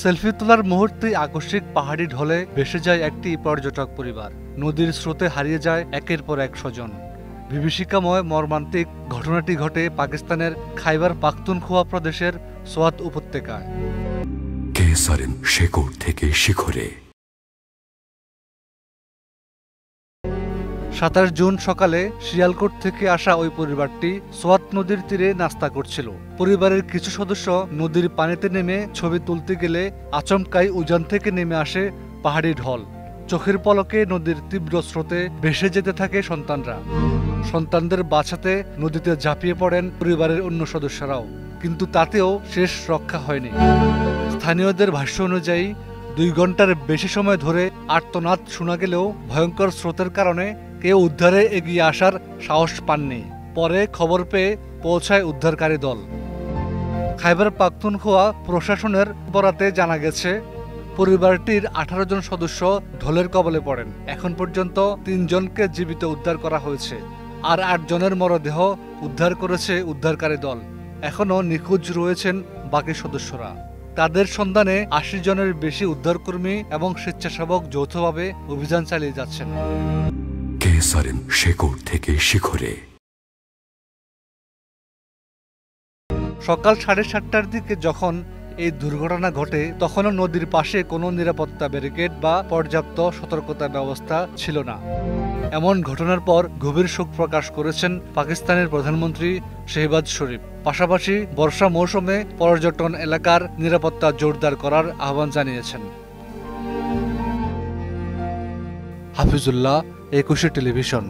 Selfie তোলার মুহূর্তেই আকস্মিক পাহাড়ি ঢলে ভেসে যায় একটি পর্যটক পরিবার। নদীর স্রোতে হারিয়ে যায় একের পর এক স্বজন। বিভীষিকাময় মর্মান্তিক ঘটনাটি ঘটে পাকিস্তানের খাইবার পাখতুনখোয়া প্রদেশের সোয়াত উপত্যকায়। 27 জুন সকালে শিয়ালকোট থেকে আসা ওই পরিবারটি সোয়াত নদীর তীরে নাস্তা করছিল। পরিবারের কিছু সদস্য নদীর পানিতে নেমে ছবি তুলতে গেলে আচমকাই উজান থেকে নেমে আসে পাহাড়ি ঢল। চোখের পলকে নদীর তীব্র স্রোতে ভেসে যেতে থাকে সন্তানরা। সন্তানদের বাঁচাতে নদীতে ঝাঁপিয়ে পড়েন পরিবারের অন্য সদস্যরাও, কিন্তু তাতেও শেষ রক্ষা হয়নি। স্থানীয়দের ভাষ্য অনুযায়ী 2 ঘন্টার বেশি সময় ধরে আর্তনাদ শোনা গেলেও ভয়ঙ্কর স্রোতের কারণে কেউ উদ্ধারে এগিয়ে আসার সাহস পাননি। পরে খবর পেয়ে পৌঁছায় উদ্ধারকারী দল। খাইবার পাখতুনখোয়া প্রশাসনের বরাতে জানা গেছে, পরিবারটির 18 জন সদস্য ঢলের কবলে পড়েন। এখন পর্যন্ত 3 জনকে জীবিত উদ্ধার করা হয়েছে, আর 8 জনের মরদেহ উদ্ধার করেছে উদ্ধারকারী দল। এখনও নিখোঁজ রয়েছেন বাকি সদস্যরা। তাদের সন্ধানে 80 জনের বেশি উদ্ধারকর্মী এবং স্বেচ্ছাসেবক যৌথভাবে অভিযান চালিয়ে যাচ্ছেন। সকাল 7:30টার দিকে যখন এই দুর্ঘটনা ঘটে, তখনও নদীর পাশে কোনো নিরাপত্তা ব্যারিকেড বা পর্যাপ্ত সতর্কতা ব্যবস্থা ছিল না। এমন ঘটনার পর গভীর শোক প্রকাশ করেছেন পাকিস্তানের প্রধানমন্ত্রী শেহবাজ শরীফ। পাশাপাশি বর্ষা মৌসুমে পর্যটন এলাকার নিরাপত্তা জোরদার করার আহ্বান জানিয়েছেন। হাফিজুল্লাহ, একুশে টেলিভিশন।